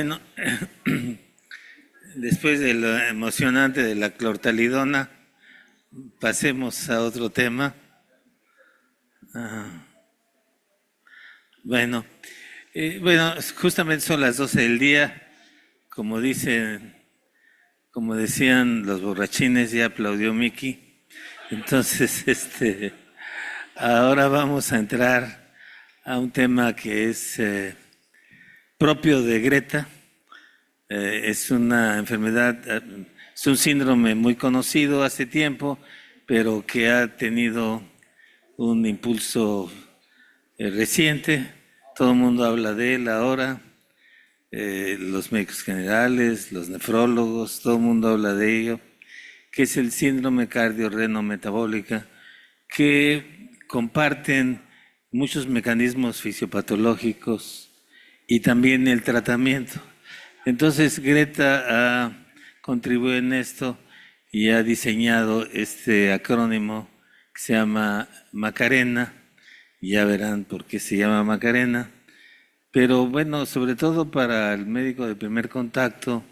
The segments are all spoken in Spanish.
Bueno, después de lo emocionante de la clortalidona, pasemos a otro tema. Ah, bueno, justamente son las 12 del día, como como decían los borrachines, ya aplaudió Miki. Entonces, ahora vamos a entrar a un tema que es propio de Greta. Es una enfermedad, es un síndrome muy conocido hace tiempo, pero que ha tenido un impulso reciente. Todo el mundo habla de él ahora, los médicos generales, los nefrólogos, todo el mundo habla de ello, que es el síndrome cardiorrenometabólica, que comparten muchos mecanismos fisiopatológicos y también el tratamiento. Entonces Greta ha contribuido en esto y ha diseñado este acrónimo que se llama Macarena. Ya verán por qué se llama Macarena. Pero bueno, sobre todo para el médico de primer contacto,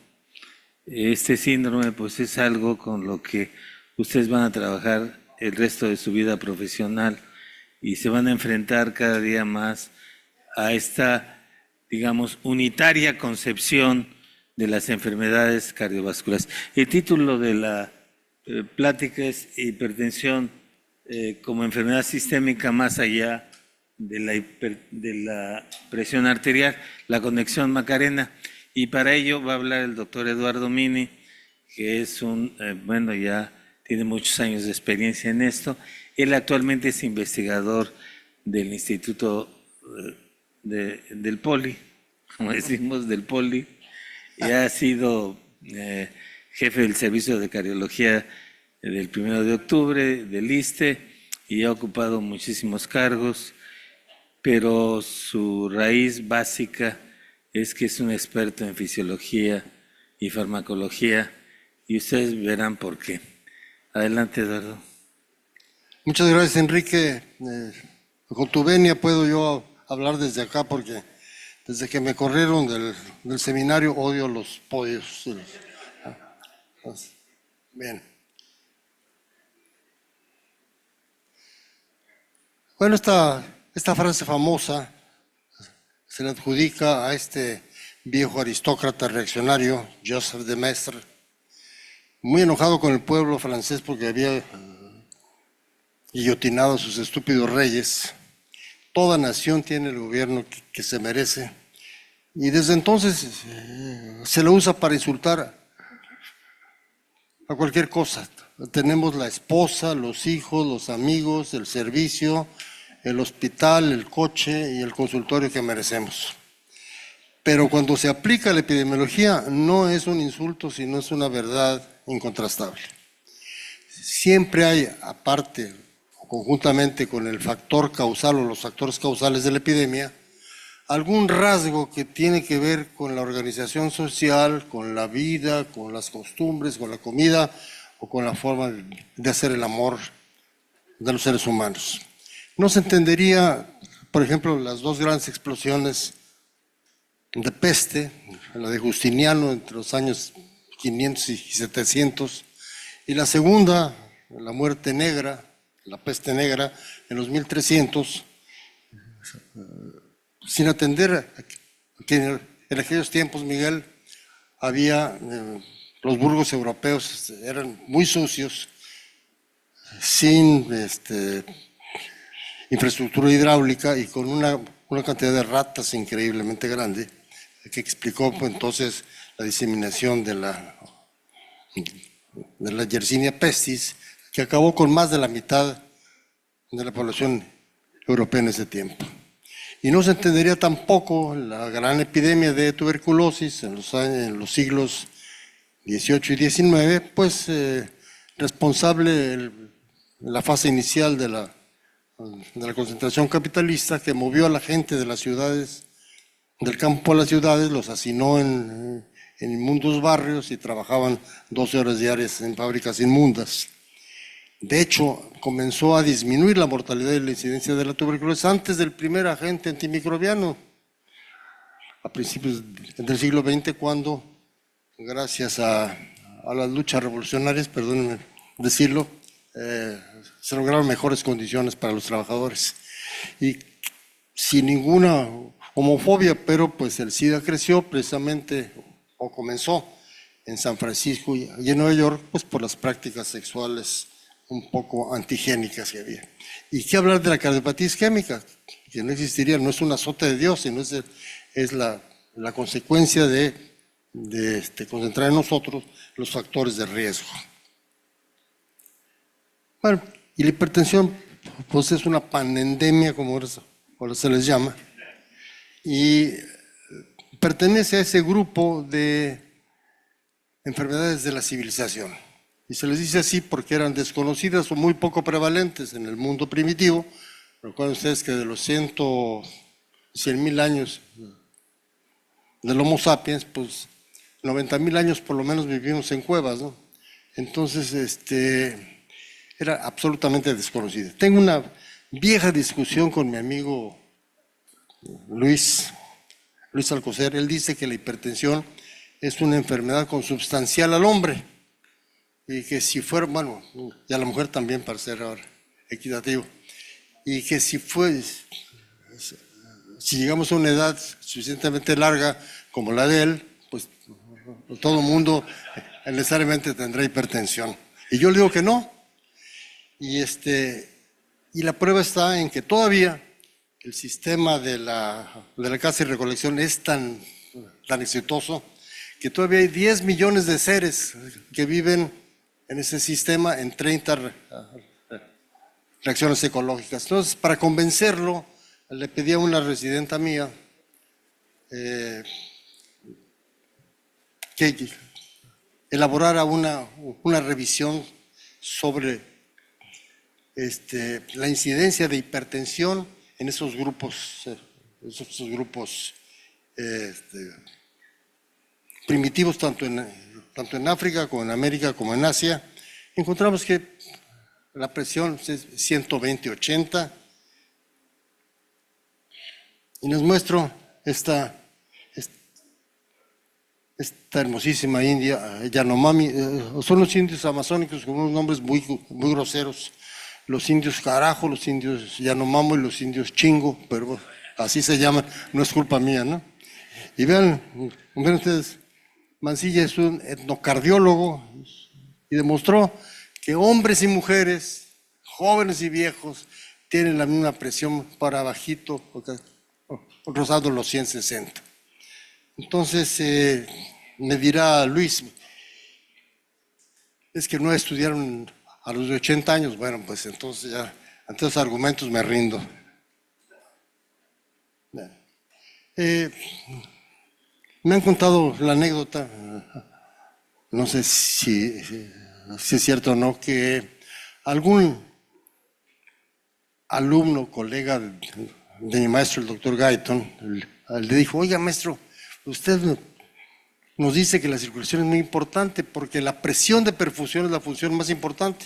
este síndrome pues es algo con lo que ustedes van a trabajar el resto de su vida profesional y se van a enfrentar cada día más a esta, digamos, unitaria concepción de las enfermedades cardiovasculares. El título de la plática es Hipertensión como enfermedad sistémica más allá de la presión arterial, la conexión Macarena. Y para ello va a hablar el doctor Eduardo Mini, que es bueno, ya tiene muchos años de experiencia en esto. Él actualmente es investigador del Instituto del Poli, como decimos, del Poli, y ha sido jefe del servicio de cardiología del 1 de octubre, del ISSSTE, y ha ocupado muchísimos cargos, pero su raíz básica es que es un experto en fisiología y farmacología, y ustedes verán por qué. Adelante, Eduardo. Muchas gracias, Enrique. Con tu venia puedo yo hablar desde acá porque desde que me corrieron del seminario odio los podios. Bien. Bueno, esta frase famosa se le adjudica a este viejo aristócrata reaccionario, Joseph de Maistre, muy enojado con el pueblo francés porque había guillotinado a sus estúpidos reyes. Toda nación tiene el gobierno que se merece. Y desde entonces se lo usa para insultar a cualquier cosa. Tenemos la esposa, los hijos, los amigos, el servicio, el hospital, el coche y el consultorio que merecemos. Pero cuando se aplica la epidemiología no es un insulto, sino es una verdad incontrastable. Siempre hay, aparte o conjuntamente con el factor causal o los factores causales de la epidemia, algún rasgo que tiene que ver con la organización social, con la vida, con las costumbres, con la comida o con la forma de hacer el amor de los seres humanos. No se entendería, por ejemplo, las dos grandes explosiones de peste, la de Justiniano entre los años 500 y 700, y la segunda, la muerte negra, la peste negra, en los 1300, sin atender que en aquellos tiempos, Miguel, había, los burgos europeos eran muy sucios, sin infraestructura hidráulica y con una cantidad de ratas increíblemente grande, que explicó pues, entonces la diseminación de la Yersinia pestis, que acabó con más de la mitad de la población europea en ese tiempo. Y no se entendería tampoco la gran epidemia de tuberculosis en los siglos XVIII y XIX, pues responsable en la fase inicial de la concentración capitalista que movió a la gente de las ciudades, del campo a las ciudades, los hacinó en inmundos barrios y trabajaban 12 horas diarias en fábricas inmundas. De hecho, comenzó a disminuir la mortalidad y la incidencia de la tuberculosis antes del primer agente antimicrobiano. a principios del siglo XX, cuando, gracias a las luchas revolucionarias, perdónenme decirlo, se lograron mejores condiciones para los trabajadores. Y sin ninguna homofobia, pero pues el SIDA creció precisamente, o comenzó, en San Francisco y en Nueva York, pues por las prácticas sexuales un poco antigénicas que había. ¿Y qué hablar de la cardiopatía isquémica? Que no existiría, no es un azote de Dios, sino es la consecuencia de concentrar en nosotros los factores de riesgo. Bueno, y la hipertensión, pues es una pandemia, como ahora se les llama, y pertenece a ese grupo de enfermedades de la civilización. Y se les dice así porque eran desconocidas o muy poco prevalentes en el mundo primitivo. Recuerden ustedes que de los 100,000 años del Homo sapiens, pues 90,000 años por lo menos vivimos en cuevas, ¿no? Entonces, era absolutamente desconocida. Tengo una vieja discusión con mi amigo Luis Alcocer. Él dice que la hipertensión es una enfermedad consubstancial al hombre y que si fuera, bueno, y a la mujer también, para ser ahora equitativo, y que si llegamos a una edad suficientemente larga como la de él, pues todo el mundo necesariamente tendrá hipertensión. Y yo le digo que no. Y la prueba está en que todavía el sistema de la caza y recolección es tan exitoso que todavía hay 10 millones de seres que viven en ese sistema en 30 reacciones ecológicas. Entonces, para convencerlo, le pedí a una residenta mía que elaborara una revisión sobre la incidencia de hipertensión en esos grupos primitivos, tanto en África como en América como en Asia. Encontramos que la presión es 120/80 y les muestro esta hermosísima india, Yanomami. Son los indios amazónicos con unos nombres muy groseros. Los indios Carajo, los indios Yanomamo y los indios Chingo, pero así se llaman, no es culpa mía, ¿no? Y vean ustedes, Mancilla es un etnocardiólogo y demostró que hombres y mujeres, jóvenes y viejos, tienen la misma presión para bajito, rozando los 160. Entonces, me dirá Luis, es que no estudiaron a los de 80 años. Bueno, pues entonces ya, ante esos argumentos me rindo. Me han contado la anécdota, no sé si es cierto o no, que algún alumno, colega de mi maestro, el doctor Guyton, le dijo: oiga, maestro, usted nos dice que la circulación es muy importante porque la presión de perfusión es la función más importante,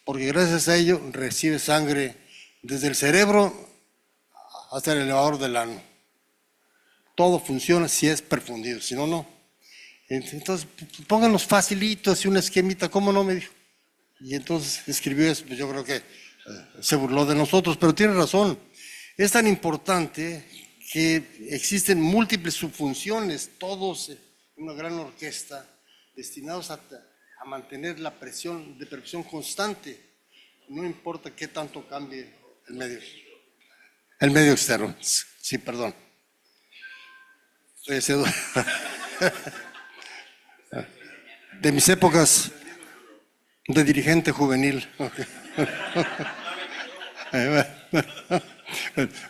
porque gracias a ello recibe sangre desde el cerebro hasta el elevador del ano. Todo funciona si es perfundido, si no, no. Entonces, pónganos facilitos y una esquemita, ¿cómo no? Me dijo. Y entonces escribió eso, pues yo creo que se burló de nosotros, pero tiene razón. Es tan importante que existen múltiples subfunciones, todos en una gran orquesta, destinados a mantener la presión de perfusión constante, no importa qué tanto cambie el medio externo. Sí, perdón. De mis épocas de dirigente juvenil.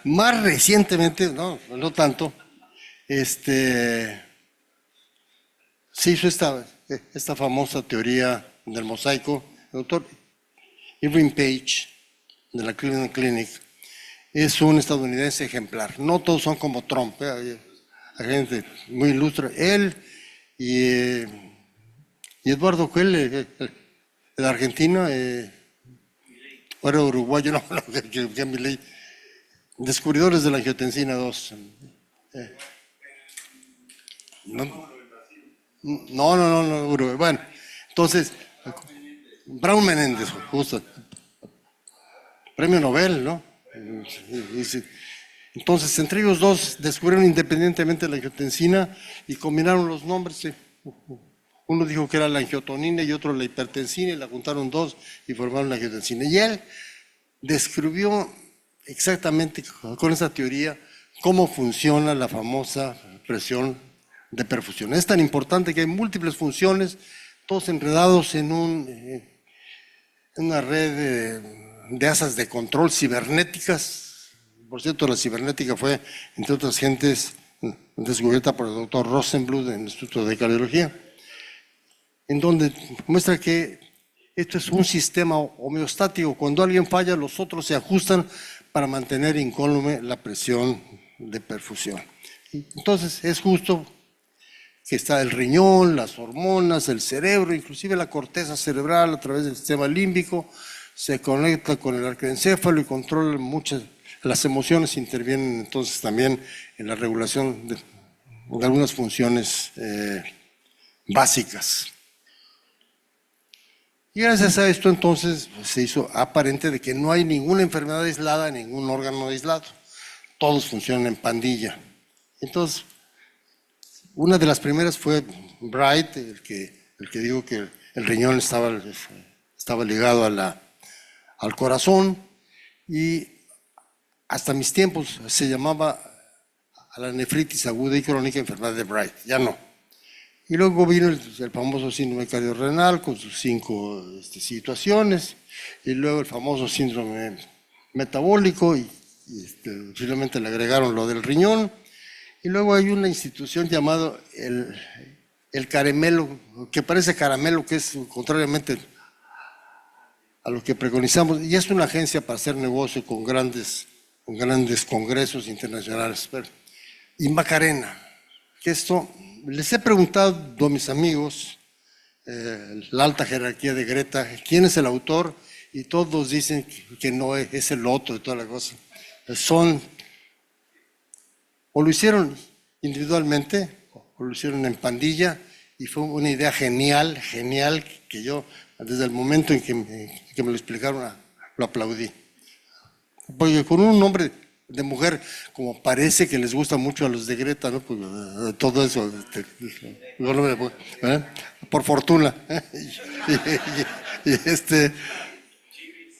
Más recientemente, no tanto, se hizo esta famosa teoría del mosaico. El doctor Irving Page, de la Cleveland Clinic, es un estadounidense ejemplar. No todos son como Trump, hay gente muy ilustre. Él y Eduardo Cuel, el argentino, o era uruguayo, no, que Milei, descubridores de la angiotensina 2. No, no, Uruguay. Bueno, entonces, Braun Menéndez, justo, premio Nobel, ¿no? Entonces, entre ellos dos descubrieron independientemente la angiotensina y combinaron los nombres. Uno dijo que era la angiotonina y otro la hipertensina, y la juntaron dos y formaron la angiotensina. Y él describió exactamente con esa teoría cómo funciona la famosa presión de perfusión. Es tan importante que hay múltiples funciones, todos enredados en una red de asas de control cibernéticas. Por cierto, la cibernética fue, entre otras gentes, descubierta por el doctor Rosenbluth en el Instituto de Cardiología, en donde muestra que esto es un sistema homeostático. Cuando alguien falla, los otros se ajustan para mantener incólume la presión de perfusión. Entonces, es justo que está el riñón, las hormonas, el cerebro, inclusive la corteza cerebral a través del sistema límbico, se conecta con el arquencéfalo y controla muchas. Las emociones intervienen entonces también en la regulación de algunas funciones básicas. Y gracias a esto entonces se hizo aparente de que no hay ninguna enfermedad aislada, ningún órgano aislado. Todos funcionan en pandilla. Entonces, una de las primeras fue Bright, el que dijo que el riñón estaba ligado al corazón, y hasta mis tiempos se llamaba a la nefritis aguda y crónica enfermedad de Bright, ya no. Y luego vino el famoso síndrome cardiorrenal con sus 5 situaciones, y luego el famoso síndrome metabólico, y finalmente le agregaron lo del riñón, y luego hay una institución llamada el caramelo, que parece caramelo, que es contrariamente a lo que preconizamos, y es una agencia para hacer negocio con grandes congresos internacionales. Y Macarena, que esto, les he preguntado a mis amigos, la alta jerarquía de Greta, quién es el autor, y todos dicen que no es el otro de toda la cosa. O lo hicieron individualmente, o lo hicieron en pandilla, y fue una idea genial, que yo, desde el momento en que me lo explicaron, lo aplaudí. Porque con un nombre de mujer, como parece que les gusta mucho a los de Greta, ¿no? Pues, todo eso, por fortuna.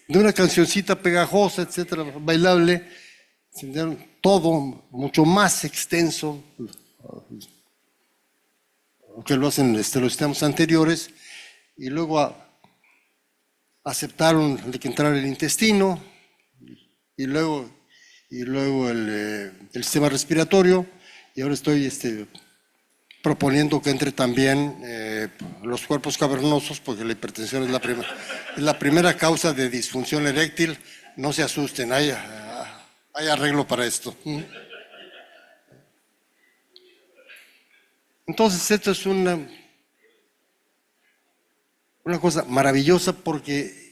De una cancioncita pegajosa, etcétera, bailable, todo mucho más extenso que lo hacen los sistemas anteriores, y luego aceptaron de que entrara el intestino, y luego el sistema respiratorio, y ahora estoy proponiendo que entre también los cuerpos cavernosos, porque la hipertensión es la primera causa de disfunción eréctil. No se asusten, hay arreglo para esto. Entonces, esto es una cosa maravillosa, porque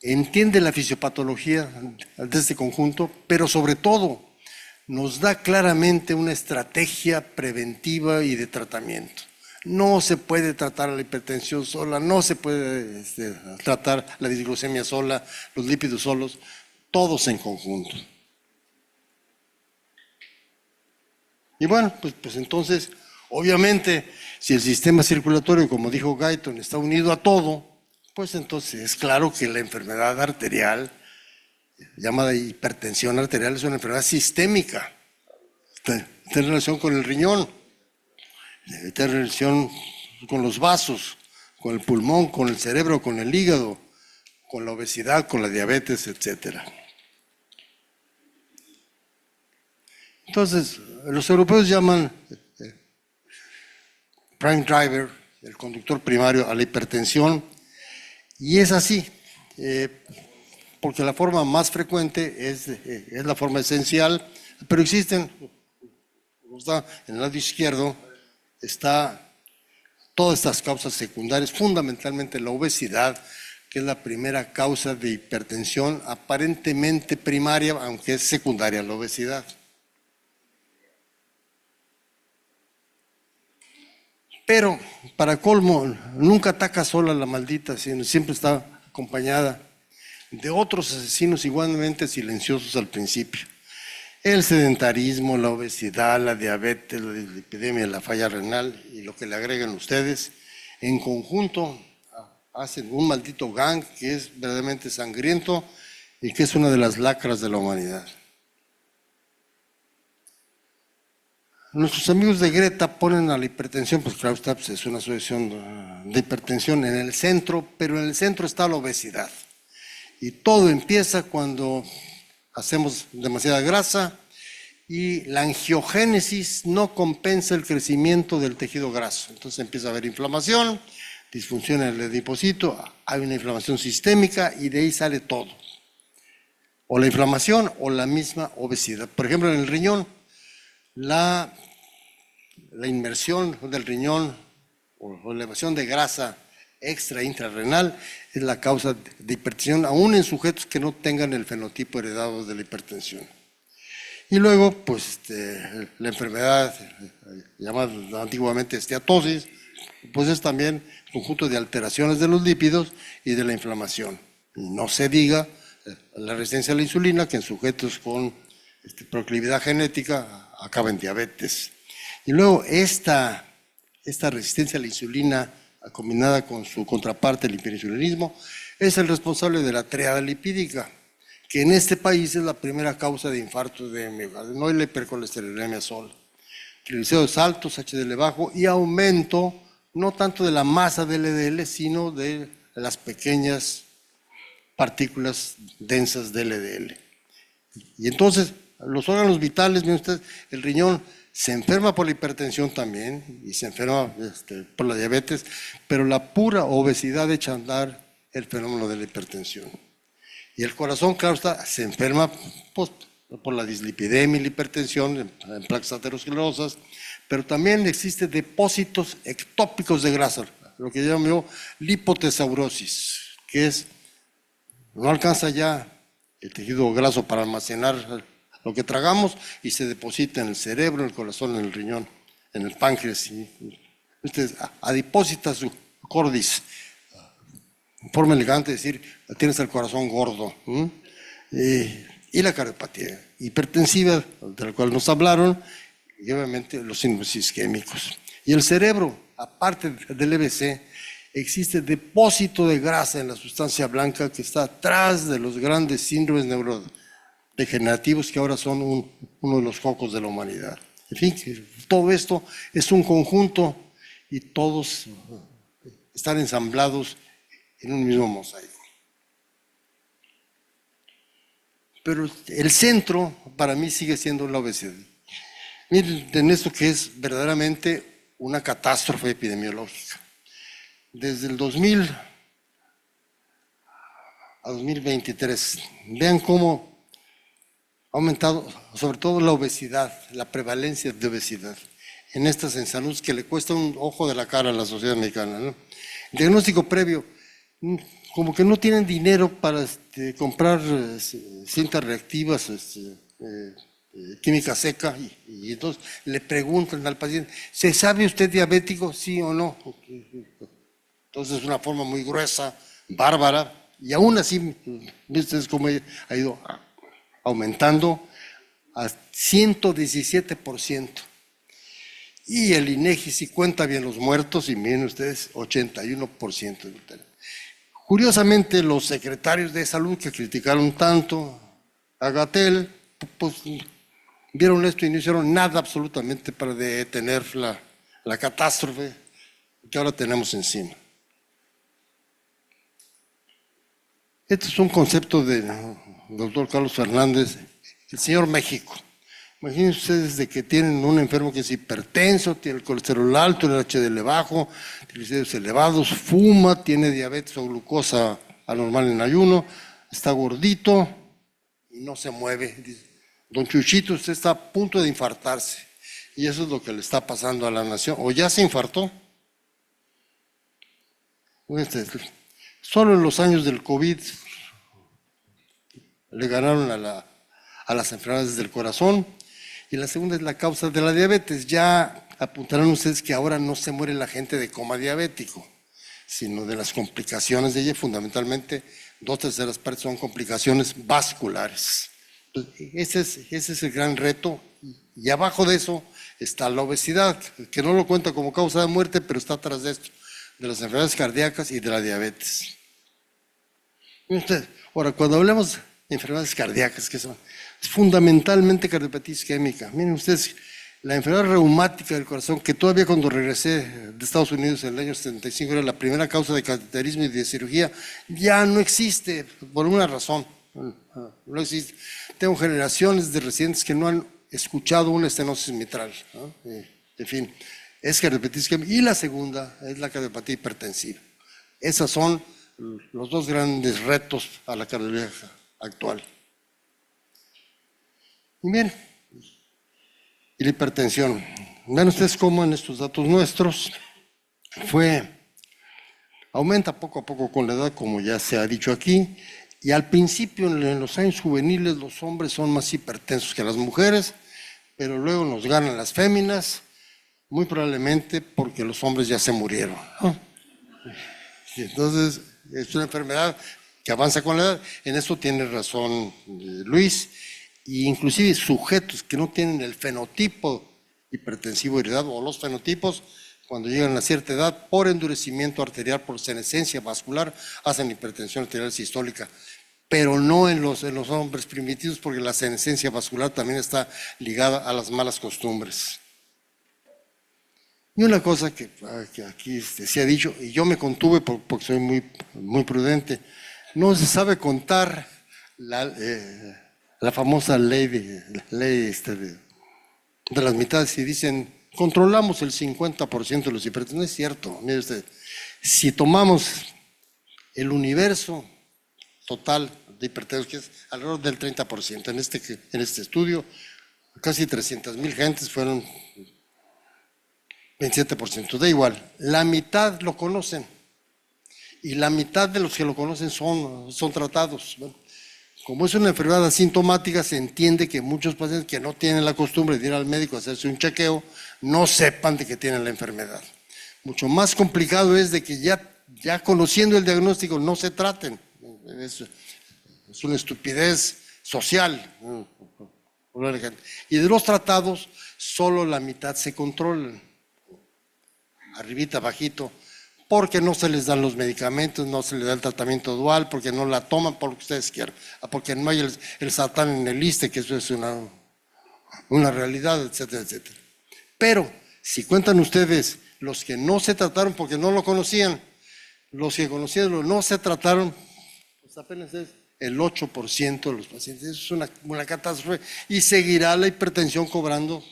entiende la fisiopatología de este conjunto, pero sobre todo nos da claramente una estrategia preventiva y de tratamiento. No se puede tratar la hipertensión sola, no se puede tratar la disglucemia sola, los lípidos solos, todos en conjunto. Y bueno, pues entonces, obviamente, si el sistema circulatorio, como dijo Guyton, está unido a todo, pues entonces es claro que la enfermedad arterial, llamada hipertensión arterial, es una enfermedad sistémica. Tiene relación con el riñón, tiene relación con los vasos, con el pulmón, con el cerebro, con el hígado, con la obesidad, con la diabetes, etcétera. Entonces, los europeos llaman prime driver, el conductor primario, a la hipertensión, y es así, porque la forma más frecuente es la forma esencial, pero existen, está en el lado izquierdo, está todas estas causas secundarias, fundamentalmente la obesidad, que es la primera causa de hipertensión aparentemente primaria, aunque es secundaria la obesidad. Pero, para colmo, nunca ataca sola la maldita, sino siempre está acompañada de otros asesinos igualmente silenciosos al principio. El sedentarismo, la obesidad, la diabetes, la dislipidemia, la falla renal y lo que le agregan ustedes, en conjunto hacen un maldito gang que es verdaderamente sangriento y que es una de las lacras de la humanidad. Nuestros amigos de Greta ponen a la hipertensión, pues claro, está, pues es una asociación de hipertensión en el centro, pero en el centro está la obesidad. Y todo empieza cuando hacemos demasiada grasa y la angiogénesis no compensa el crecimiento del tejido graso. Entonces empieza a haber inflamación, disfunción en el adipocito, hay una inflamación sistémica y de ahí sale todo. O la inflamación o la misma obesidad. Por ejemplo, en el riñón, la inmersión del riñón o elevación de grasa extra intrarrenal es la causa de hipertensión, aún en sujetos que no tengan el fenotipo heredado de la hipertensión. Y luego, pues, la enfermedad llamada antiguamente esteatosis, pues es también un conjunto de alteraciones de los lípidos y de la inflamación. Y no se diga la resistencia a la insulina, que en sujetos con proclividad genética acaba en diabetes. Y luego esta resistencia a la insulina, combinada con su contraparte, el hiperinsulinismo, es el responsable de la triada lipídica, que en este país es la primera causa de infarto de miocardio, no la hipercolesterolemia sola. Triglicéridos altos, HDL bajo y aumento, no tanto de la masa del LDL, sino de las pequeñas partículas densas del LDL. Y entonces, los órganos vitales, miren ustedes, el riñón se enferma por la hipertensión también y se enferma por la diabetes, pero la pura obesidad echa a andar el fenómeno de la hipertensión. Y el corazón, claro está, se enferma pues, por la dislipidemia y la hipertensión en placas aterosclerosas, pero también existen depósitos ectópicos de grasa, lo que llamo yo lipotesaurosis, que es, no alcanza ya el tejido graso para almacenar lo que tragamos y se deposita en el cerebro, en el corazón, en el riñón, en el páncreas. Adipositas cordis, forma elegante de decir, tienes el corazón gordo. Y la cardiopatía hipertensiva, de la cual nos hablaron, y obviamente los síndromes isquémicos. Y el cerebro, aparte del EBC, existe depósito de grasa en la sustancia blanca que está atrás de los grandes síndromes neurodegenerativos que ahora son uno de los focos de la humanidad. En fin, todo esto es un conjunto y todos están ensamblados en un mismo mosaico. Pero el centro para mí sigue siendo la obesidad. Miren en esto que es verdaderamente una catástrofe epidemiológica. Desde el 2000 a 2023, vean cómo ha aumentado sobre todo la obesidad, la prevalencia de obesidad en estas en salud que le cuesta un ojo de la cara a la sociedad mexicana, ¿no? El diagnóstico previo, como que no tienen dinero para comprar cintas reactivas, química seca, y entonces le preguntan al paciente, ¿se sabe usted diabético, sí o no? Entonces es una forma muy gruesa, bárbara, y aún así, ¿ustedes cómo ha ido aumentando? A 117%. Y el INEGI sí cuenta bien los muertos, y miren ustedes, 81%. Curiosamente, los secretarios de salud que criticaron tanto a Gatell, pues vieron esto y no hicieron nada absolutamente para detener la catástrofe que ahora tenemos encima. Este es un concepto del doctor Carlos Fernández, el señor México. Imagínense ustedes de que tienen un enfermo que es hipertenso, tiene el colesterol alto, el HDL bajo, triglicéridos elevados, fuma, tiene diabetes o glucosa anormal en ayuno, está gordito y no se mueve. Dice, don Chuchito, usted está a punto de infartarse. Y eso es lo que le está pasando a la nación. O ya se infartó. Solo en los años del COVID le ganaron a las enfermedades del corazón. Y la segunda es la causa de la diabetes. Ya apuntarán ustedes que ahora no se muere la gente de coma diabético, sino de las complicaciones de ella. Fundamentalmente, 2/3 partes son complicaciones vasculares. Ese es el gran reto. Y abajo de eso está la obesidad, que no lo cuenta como causa de muerte, pero está atrás de esto, de las enfermedades cardíacas y de la diabetes. Ahora, cuando hablamos de enfermedades cardíacas, que son fundamentalmente cardiopatía isquémica, miren ustedes, la enfermedad reumática del corazón, que todavía cuando regresé de Estados Unidos en el año 75 era la primera causa de cateterismo y de cirugía, ya no existe por una razón. No existe. Tengo generaciones de residentes que no han escuchado una estenosis mitral, ¿no? En fin, es cardiopatía isquémica. Y la segunda es la cardiopatía hipertensiva. Esos son los dos grandes retos a la cardiología actual. Y bien, y la hipertensión. Vean ustedes cómo en estos datos nuestros aumenta poco a poco con la edad, como ya se ha dicho aquí, y al principio, en los años juveniles, los hombres son más hipertensos que las mujeres, pero luego nos ganan las féminas, muy probablemente porque los hombres ya se murieron, ¿no? Y entonces, es una enfermedad que avanza con la edad. En eso tiene razón Luis, e inclusive sujetos que no tienen el fenotipo hipertensivo heredado o los fenotipos, cuando llegan a cierta edad, por endurecimiento arterial, por senescencia vascular, hacen hipertensión arterial sistólica, pero no en los hombres primitivos, porque la senescencia vascular también está ligada a las malas costumbres. Y una cosa que aquí se ha dicho, y yo me contuve porque soy muy prudente, no se sabe contar la famosa ley de las mitades, y dicen, controlamos el 50% de los hipertensos. No es cierto. Mire usted, si tomamos el universo total de hipertensos, que es alrededor del 30%, en este estudio, casi 300,000 gentes fueron 27%. Da igual, la mitad lo conocen, y la mitad de los que lo conocen son tratados. Bueno, como es una enfermedad asintomática, se entiende que muchos pacientes que no tienen la costumbre de ir al médico a hacerse un chequeo, no sepan de que tienen la enfermedad. Mucho más complicado es de que ya conociendo el diagnóstico no se traten. Es una estupidez social. Y de los tratados, solo la mitad se controlan. Arribita, bajito, porque no se les dan los medicamentos, no se les da el tratamiento dual, porque no la toman por lo que ustedes quieran, porque no hay el satán en el ISSSTE, que eso es una realidad, etcétera, etcétera. Pero si cuentan ustedes los que no se trataron porque no lo conocían, los que conocían no se trataron, pues apenas es el 8% de los pacientes. Eso es una catástrofe, y seguirá la hipertensión cobrando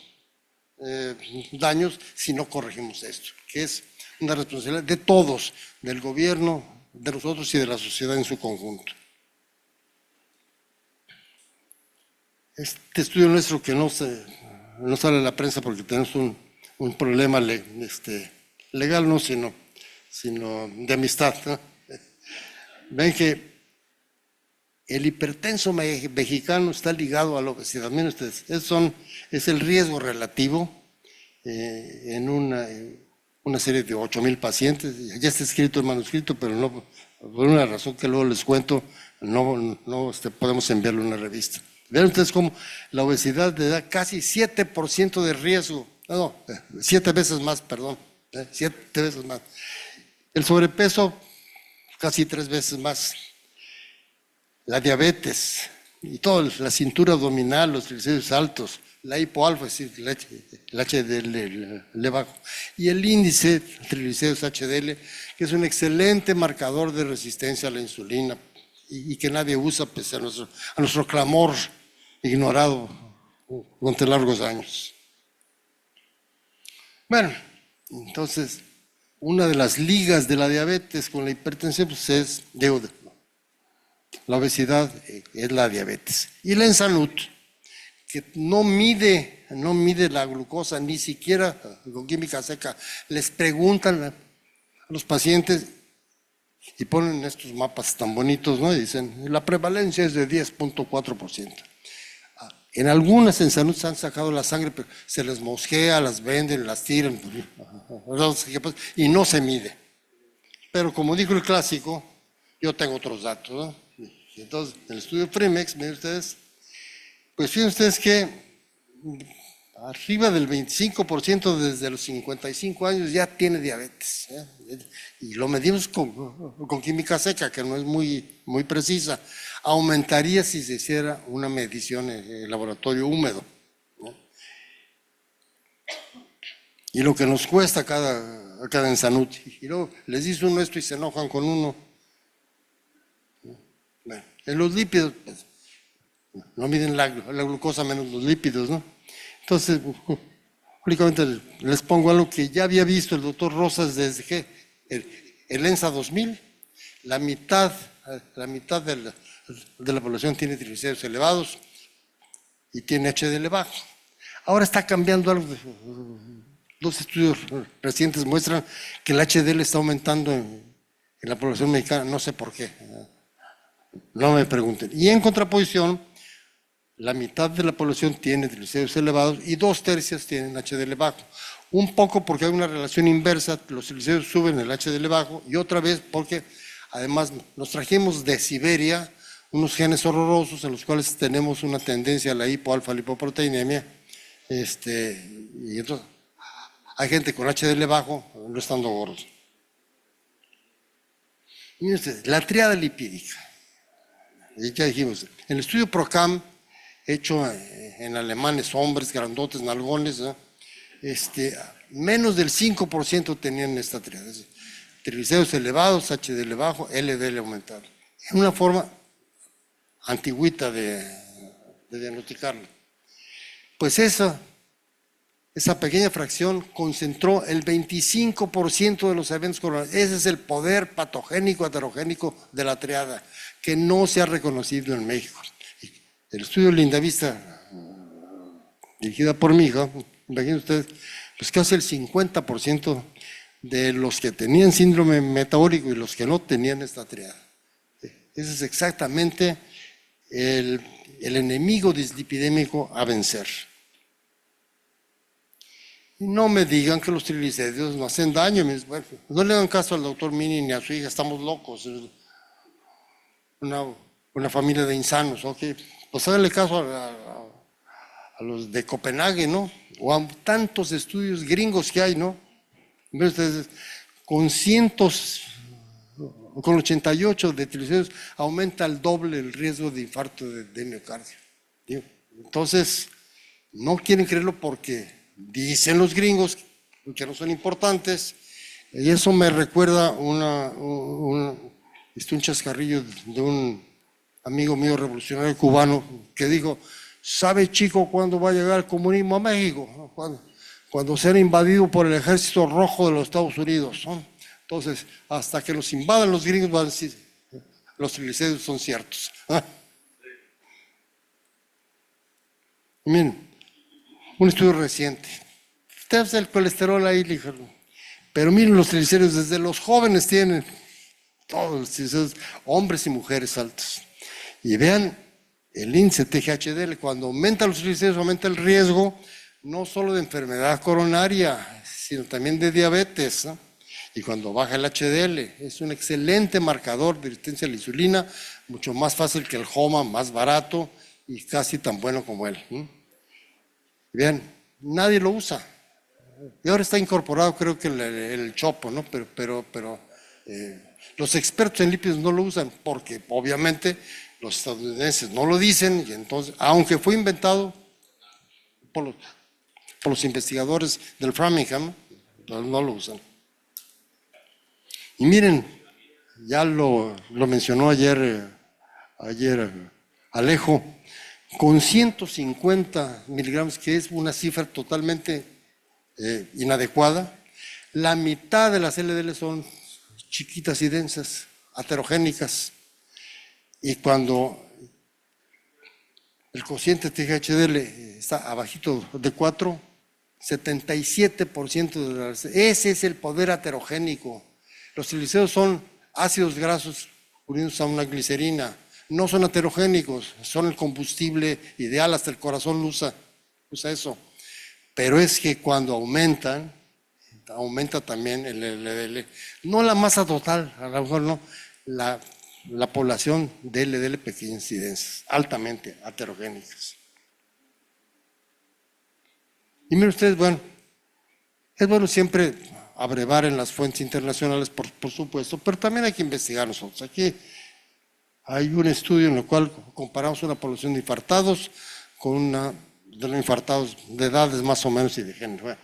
daños si no corregimos esto, que es una responsabilidad de todos, del gobierno, de nosotros y de la sociedad en su conjunto. Este estudio nuestro, que no sale a la prensa porque tenemos un problema legal, no, sino de amistad, ¿no? Ven que el hipertenso mexicano está ligado a la obesidad. Miren ustedes, es el riesgo relativo en una serie de 8,000 pacientes. Ya está escrito en manuscrito, pero no, por una razón que luego les cuento, no podemos enviarlo a una revista. Vean ustedes cómo la obesidad le da casi 7% de riesgo, 7 veces más, perdón, 7 veces más. El sobrepeso, casi 3 veces más. La diabetes, y toda la cintura abdominal, los triglicéridos altos, la hipoalfa, es decir, el HDL bajo, y el índice de triglicéridos HDL, que es un excelente marcador de resistencia a la insulina, y que nadie usa pese a nuestro clamor ignorado durante largos años. Bueno, entonces, una de las ligas de la diabetes con la hipertensión, pues es deuda. La obesidad es la diabetes. Y la Ensalud, que no mide la glucosa, ni siquiera con química seca. Les preguntan a los pacientes y ponen estos mapas tan bonitos, ¿no? Y dicen, la prevalencia es de 10.4%. En algunas en salud se han sacado la sangre, pero se les mosquea, las venden, las tiran, y no se mide. Pero como dijo el clásico, yo tengo otros datos, ¿no? Entonces, en el estudio Fremex, miren ustedes, pues fíjense ustedes que arriba del 25% desde los 55 años ya tiene diabetes, ¿eh? Y lo medimos con química seca, que no es muy precisa. Aumentaría si se hiciera una medición en laboratorio húmedo, ¿no? Y lo que nos cuesta cada Ensanut. Y luego les dice uno esto y se enojan con uno. Bueno, en los lípidos, pues, no miden la glucosa menos los lípidos, ¿no? Entonces, únicamente les pongo algo que ya había visto el doctor Rosas desde que el ENSA 2000, la mitad de la población tiene triglicéridos elevados y tiene HDL bajo. Ahora está cambiando algo. Dos estudios recientes muestran que el HDL está aumentando en la población mexicana, no sé por qué, no me pregunten. Y en contraposición, la mitad de la población tiene triglicéridos elevados y 2/3 tienen HDL bajo. Un poco porque hay una relación inversa, los triglicéridos suben el HDL bajo, y otra vez porque además nos trajimos de Siberia unos genes horrorosos en los cuales tenemos una tendencia a la hipoalfa-lipoproteinemia, y entonces hay gente con HDL bajo no estando gordos. Miren ustedes, la triada lipídica. Ya dijimos, en el estudio PROCAM, hecho en alemanes, hombres, grandotes, nalgones, ¿no? Menos del 5% tenían esta triada. Triglicéridos elevados, HDL bajo, LDL aumentado. Es una forma antigüita de diagnosticarlo. Pues esa pequeña fracción concentró el 25% de los eventos coronarios. Ese es el poder patogénico heterogénico de la triada, que no se ha reconocido en México. El estudio Lindavista, dirigida por mi hija, imaginen ustedes, pues casi el 50% de los que tenían síndrome metabólico y los que no tenían esta triada. Ese es exactamente el enemigo dislipidémico a vencer. Y no me digan que los triglicéridos no hacen daño. Bueno, no le hagan caso al doctor Mini ni a su hija, estamos locos. Una familia de insanos, ¿ok? Pues háganle caso a los de Copenhague, ¿no? O a tantos estudios gringos que hay, ¿no? Ustedes, con 88 de triglicéridos aumenta el doble el riesgo de infarto de miocardio. Entonces, no quieren creerlo porque dicen los gringos que no son importantes, y eso me recuerda un chascarrillo de un amigo mío revolucionario cubano que dijo: ¿sabe, chico, cuándo va a llegar el comunismo a México? Cuando sea invadido por el ejército rojo de los Estados Unidos, ¿no? Entonces, hasta que los invadan los gringos van a decir: los triglicéridos son ciertos. Miren, un estudio reciente. Ustedes el colesterol ahí, pero miren los triglicéridos, desde los jóvenes tienen, todos los triglicéridos, hombres y mujeres altos. Y vean el índice TGHDL, cuando aumenta los triglicéridos aumenta el riesgo no solo de enfermedad coronaria, sino también de diabetes, ¿no? Y cuando baja el HDL, es un excelente marcador de resistencia a la insulina, mucho más fácil que el HOMA, más barato y casi tan bueno como él. Vean, nadie lo usa. Y ahora está incorporado, creo que el chopo, ¿no? Pero los expertos en lípidos no lo usan porque obviamente los estadounidenses no lo dicen, y entonces, aunque fue inventado por los investigadores del Framingham, no lo usan. Y miren, ya lo mencionó ayer Alejo, con 150 miligramos, que es una cifra totalmente inadecuada, la mitad de las LDL son chiquitas y densas, aterogénicas, y cuando el cociente TGHDL está abajito de 4, 77% de las... Ese es el poder aterogénico. Los triglicéridos son ácidos grasos unidos a una glicerina. no son heterogénicos, son el combustible ideal, hasta el corazón usa eso. Pero es que cuando aumenta también el LDL. No la masa total, a lo mejor no, la población de LDL pequeñas incidencias, altamente heterogénicas. Y miren ustedes, bueno, es bueno siempre abrevar en las fuentes internacionales, por supuesto, pero también hay que investigar nosotros. Aquí hay un estudio en el cual comparamos una población de infartados con una de los infartados de edades más o menos y de género. Bueno,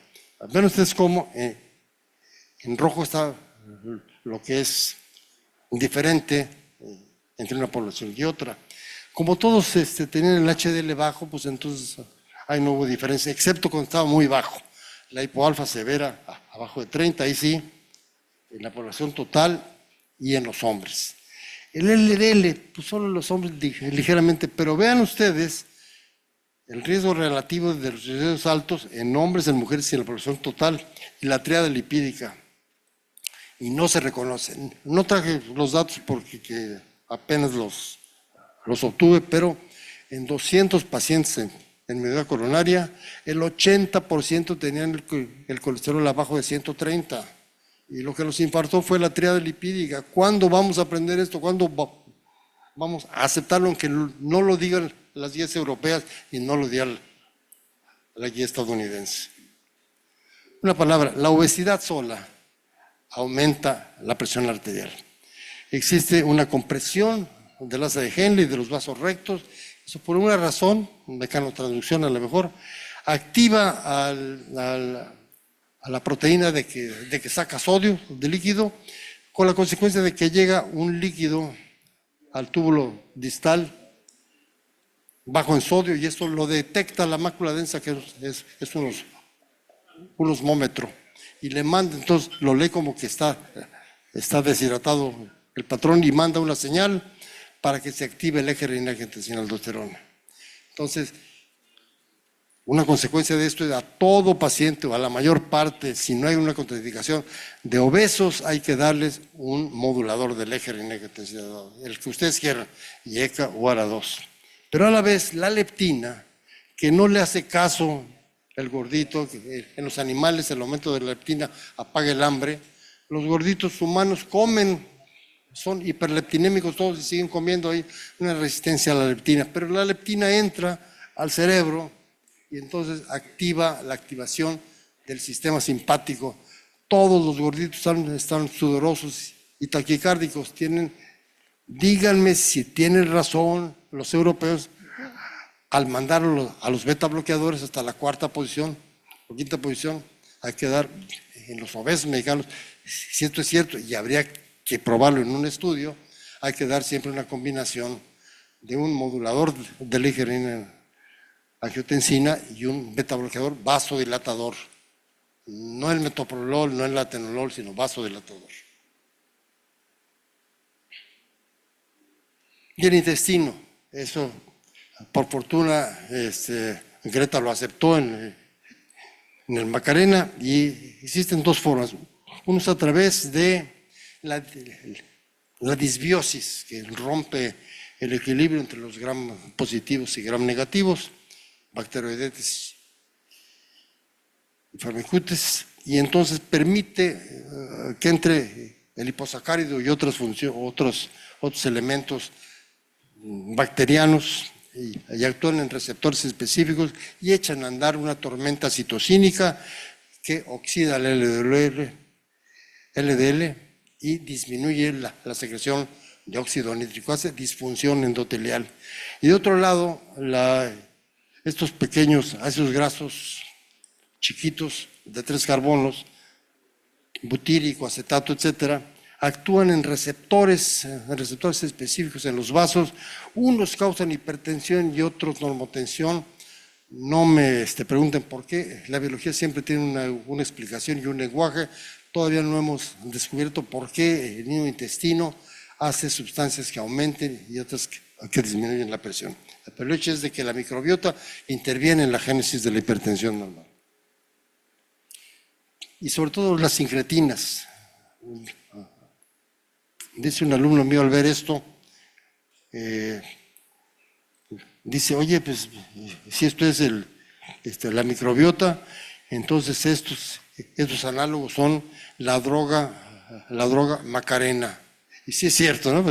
ven ustedes cómo en rojo está lo que es diferente entre una población y otra. Como todos tenían el HDL bajo, pues entonces ahí no hubo diferencia, excepto cuando estaba muy bajo. La hipoalfa severa abajo de 30, ahí sí, en la población total y en los hombres. El LDL, pues solo en los hombres ligeramente, pero vean ustedes el riesgo relativo de los riesgos altos en hombres, en mujeres y en la población total, y la triada lipídica. Y no se reconocen. No traje los datos porque apenas los obtuve, pero en 200 pacientes en medida coronaria, el 80% tenían el colesterol abajo de 130. Y lo que los infartó fue la triada lipídica. ¿Cuándo vamos a aprender esto? ¿Cuándo vamos a aceptarlo, aunque no lo digan las guías europeas y no lo diga la guía estadounidense? Una palabra, la obesidad sola aumenta la presión arterial. Existe una compresión del asa de Henle y de los vasos rectos. Eso por una razón, mecanotransducción a lo mejor, activa a la proteína de que saca sodio del líquido, con la consecuencia de que llega un líquido al túbulo distal bajo en sodio, y esto lo detecta la mácula densa, que es un osmómetro, y le manda, entonces lo lee como que está deshidratado el patrón y manda una señal para que se active el eje renina-angiotensina-aldosterona. Entonces, una consecuencia de esto es a todo paciente, o a la mayor parte, si no hay una contraindicación de obesos, hay que darles un modulador del eje renina-angiotensina-aldosterona, el que ustedes quieran, IECA o ARA2. Pero a la vez, la leptina, que no le hace caso el gordito, que en los animales el aumento de la leptina apaga el hambre, los gorditos humanos comen, son hiperleptinémicos todos y siguen comiendo, hay una resistencia a la leptina, pero la leptina entra al cerebro y entonces activa la activación del sistema simpático. Todos los gorditos están sudorosos y taquicárdicos. Díganme si tienen razón los europeos al mandar a los beta bloqueadores hasta la cuarta posición o quinta posición. Hay que dar en los obesos mexicanos, si esto es cierto, y habría que probarlo en un estudio, hay que dar siempre una combinación de un modulador del eje renina-angiotensina y un beta bloqueador vasodilatador. No el metoprolol, no el atenolol, sino vasodilatador. Y el intestino, eso por fortuna Greta lo aceptó en el Macarena, y existen dos formas. Uno es a través de la disbiosis, que rompe el equilibrio entre los gram positivos y gram negativos, bacteroidetes y firmicutes, y entonces permite que entre el liposacárido y otros elementos bacterianos y actúan en receptores específicos y echan a andar una tormenta citocínica que oxida el LDL y disminuye la secreción de óxido nítrico, hace disfunción endotelial. Y de otro lado, estos pequeños ácidos grasos chiquitos de 3 carbonos, butírico, acetato, etcétera, actúan en receptores específicos en los vasos. Unos causan hipertensión y otros normotensión. No me pregunten por qué, la biología siempre tiene una explicación y un lenguaje. Todavía no hemos descubierto por qué el niño intestino hace sustancias que aumenten y otras que disminuyen la presión. Pero el hecho es de que la microbiota interviene en la génesis de la hipertensión normal. Y sobre todo las sincretinas. Dice un alumno mío al ver esto, dice, oye, pues si esto es la microbiota, entonces estos análogos son la droga Macarena. Y sí es cierto, ¿no?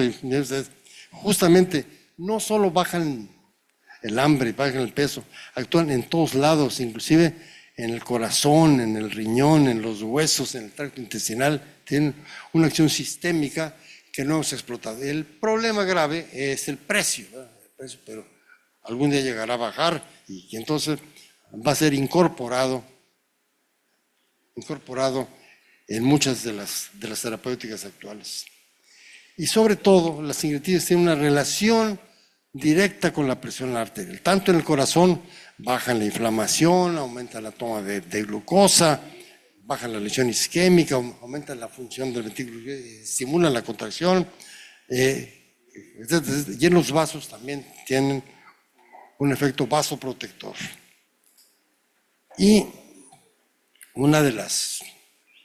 Justamente, no solo bajan el hambre, bajan el peso, actúan en todos lados, inclusive en el corazón, en el riñón, en los huesos, en el tracto intestinal, tienen una acción sistémica que no hemos explotado. El problema grave es el precio, ¿verdad? El precio, pero algún día llegará a bajar y entonces va a ser incorporado en muchas de las terapéuticas actuales. Y sobre todo, las sincretidas tienen una relación directa con la presión arterial. Tanto en el corazón, bajan la inflamación, aumentan la toma de glucosa, bajan la lesión isquémica, aumentan la función del ventrículo, estimulan la contracción. Y en los vasos también tienen un efecto vasoprotector. Y una de las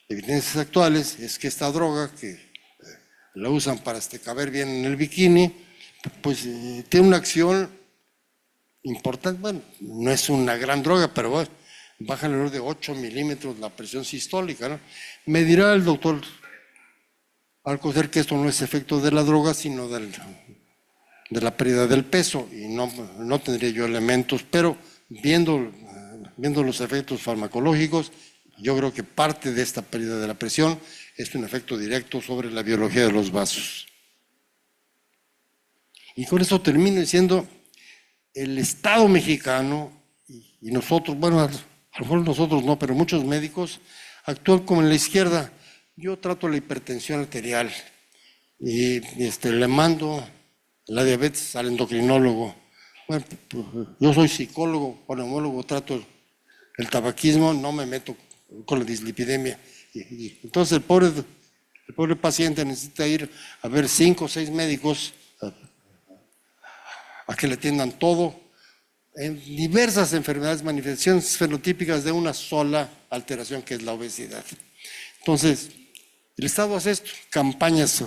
evidencias actuales es que esta droga, que la usan para caber bien en el bikini, pues tiene una acción importante. Bueno, no es una gran droga, pero bueno, baja alrededor de 8 milímetros la presión sistólica, ¿no? Me dirá el doctor Alcocer que esto no es efecto de la droga, sino de la pérdida del peso, y no tendría yo elementos, pero viendo los efectos farmacológicos, yo creo que parte de esta pérdida de la presión es un efecto directo sobre la biología de los vasos. Y con eso termino diciendo, el Estado mexicano y nosotros, bueno, a lo mejor nosotros no, pero muchos médicos actúan como en la izquierda. Yo trato la hipertensión arterial y le mando la diabetes al endocrinólogo. Bueno, pues, yo soy psicólogo, neumólogo, trato el tabaquismo, no me meto con la dislipidemia. Y entonces el pobre paciente necesita ir a ver 5 o 6 médicos a que le atiendan todo en diversas enfermedades, manifestaciones fenotípicas de una sola alteración, que es la obesidad. Entonces, el Estado hace esto, campañas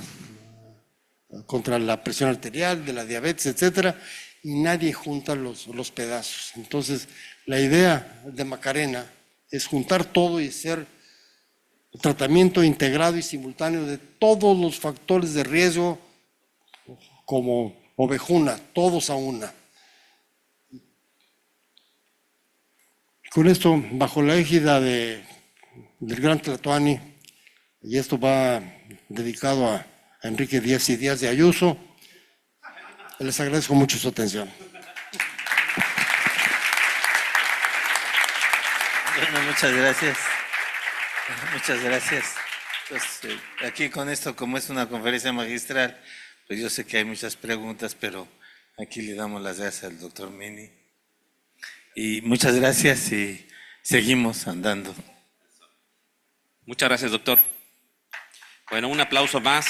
contra la presión arterial, de la diabetes, etcétera, y nadie junta los pedazos. Entonces, la idea de Macarena es juntar todo y hacer un tratamiento integrado y simultáneo de todos los factores de riesgo, como ovejuna, todos a una. Con esto, bajo la égida del gran Tlatoani, y esto va dedicado a Enrique Díaz y Díaz de Ayuso, les agradezco mucho su atención. Bueno, muchas gracias. Muchas gracias. Pues, aquí con esto, como es una conferencia magistral, pues yo sé que hay muchas preguntas, pero aquí le damos las gracias al doctor Mini. Y muchas gracias y seguimos andando. Muchas gracias, doctor. Bueno, un aplauso más.